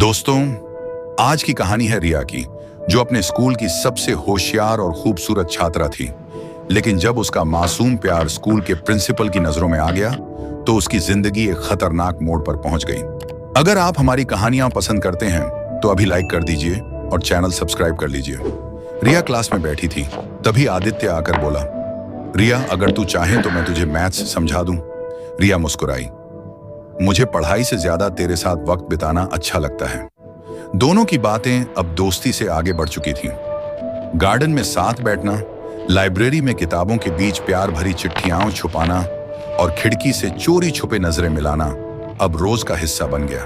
दोस्तों, आज की कहानी है रिया की, जो अपने स्कूल की सबसे होशियार और खूबसूरत छात्रा थी। लेकिन जब उसका मासूम प्यार स्कूल के प्रिंसिपल की नजरों में आ गया, तो उसकी जिंदगी एक खतरनाक मोड़ पर पहुंच गई। अगर आप हमारी कहानियां पसंद करते हैं, तो अभी लाइक कर दीजिए और चैनल सब्सक्राइब कर लीजिए। रिया क्लास में बैठी थी, तभी आदित्य आकर बोला, रिया, अगर तू चाहे तो मैं तुझे मैथ्स समझा दूं। रिया मुस्कुराई। मुझे पढ़ाई से ज्यादा तेरे साथ वक्त बिताना अच्छा लगता है। दोनों की बातें अब दोस्ती से आगे बढ़ चुकी थीं। गार्डन में साथ बैठना, लाइब्रेरी में किताबों के बीच प्यार भरी चिट्ठियां छुपाना और खिड़की से चोरी छुपे नजरें मिलाना अब रोज का हिस्सा बन गया।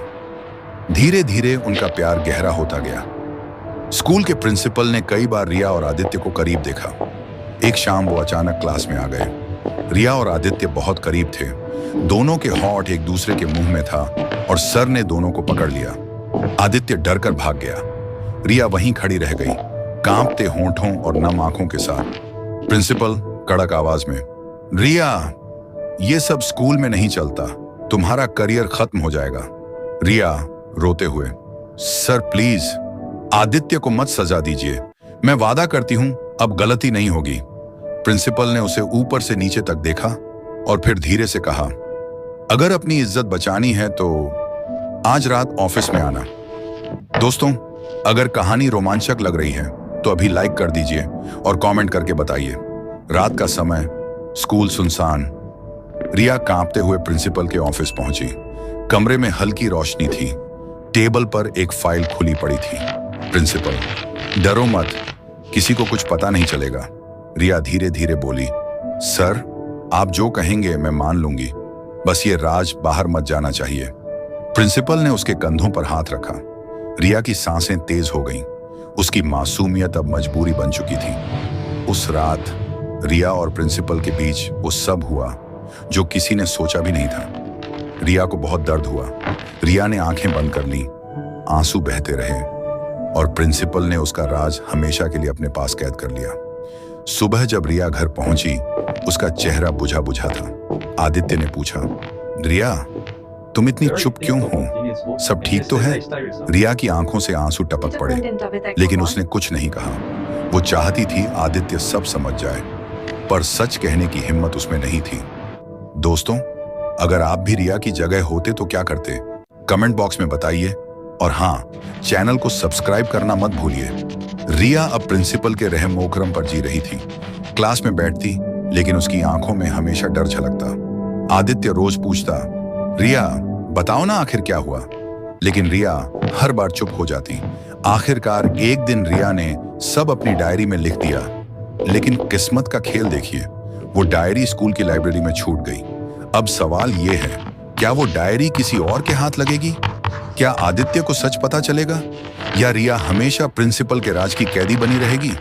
धीरे धीरे उनका प्यार गहरा होता गया। स्कूल के प्रिंसिपल ने कई बार रिया और आदित्य को करीब देखा। एक शाम वो अचानक क्लास में आ गए। रिया और आदित्य बहुत करीब थे। दोनों के होंठ एक दूसरे के मुंह में था और सर ने दोनों को पकड़ लिया। आदित्य डर कर भाग गया। रिया वहीं खड़ी रह गई, कांपते होंठों और नम आंखों के साथ। प्रिंसिपल कड़क आवाज में, रिया, ये सब स्कूल में नहीं चलता, तुम्हारा करियर खत्म हो जाएगा। रिया रोते हुए, सर प्लीज, आदित्य को मत सजा दीजिए, मैं वादा करती हूं अब गलती नहीं होगी। प्रिंसिपल ने उसे ऊपर से नीचे तक देखा और फिर धीरे से कहा, अगर अपनी इज्जत बचानी है तो आज रात ऑफिस में आना। दोस्तों, अगर कहानी रोमांचक लग रही है तो अभी लाइक कर दीजिए और कमेंट करके बताइए। रात का समय, स्कूल सुनसान। रिया कांपते हुए प्रिंसिपल के ऑफिस पहुंची। कमरे में हल्की रोशनी थी। टेबल पर एक फाइल खुली पड़ी थी। प्रिंसिपल, डरो मत, किसी को कुछ पता नहीं चलेगा। रिया धीरे धीरे बोली, सर, आप जो कहेंगे मैं मान लूंगी, बस ये राज बाहर मत जाना चाहिए। प्रिंसिपल ने उसके कंधों पर हाथ रखा। रिया की सांसें तेज हो गईं। उसकी मासूमियत अब मजबूरी बन चुकी थी। उस रात रिया और प्रिंसिपल के बीच वो सब हुआ जो किसी ने सोचा भी नहीं था। रिया को बहुत दर्द हुआ। रिया ने आंखें बंद कर ली, आंसू बहते रहे और प्रिंसिपल ने उसका राज हमेशा के लिए अपने पास कैद कर लिया। सुबह जब रिया घर पहुंची, उसका चेहरा बुझा बुझा था। आदित्य ने पूछा, रिया, तुम इतनी चुप क्यों हो? सब ठीक तो है? रिया की आंखों से आंसू टपक पड़े, लेकिन उसने कुछ नहीं कहा। वो चाहती थी आदित्य सब समझ जाए, पर सच कहने की हिम्मत उसमें नहीं थी। दोस्तों, अगर आप भी रिया की जगह होते तो क्या करते? कमेंट बॉक्स में बताइए और हाँ, चैनल को सब्सक्राइब करना मत भूलिए। रिया अब प्रिंसिपल के रहम ओकरम पर जी रही थी। क्लास में बैठती, लेकिन उसकी आंखों में हमेशा डर झलकता। आदित्य रोज पूछता, रिया बताओ ना आखिर क्या हुआ, लेकिन रिया हर बार चुप हो जाती। आखिरकार एक दिन रिया ने सब अपनी डायरी में लिख दिया, लेकिन किस्मत का खेल देखिए, वो डायरी स्कूल की लाइब्रेरी में छूट गई। अब सवाल ये है, क्या वो डायरी किसी और के हाथ लगेगी? क्या आदित्य को सच पता चलेगा, या रिया हमेशा प्रिंसिपल के राज की कैदी बनी रहेगी?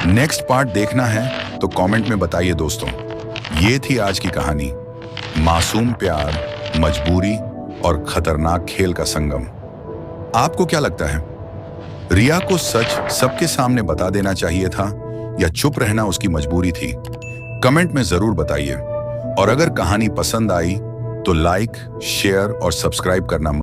नेक्स्ट पार्ट देखना है तो कमेंट में बताइए दोस्तों। ये थी आज की कहानी, मासूम प्यार, मजबूरी और खतरनाक खेल का संगम। आपको क्या लगता है, रिया को सच सबके सामने बता देना चाहिए था या चुप रहना उसकी मजबूरी थी? कमेंट में जरूर बताइए। और अगर कहानी पसंद आई तो लाइक, शेयर और सब्सक्राइब करना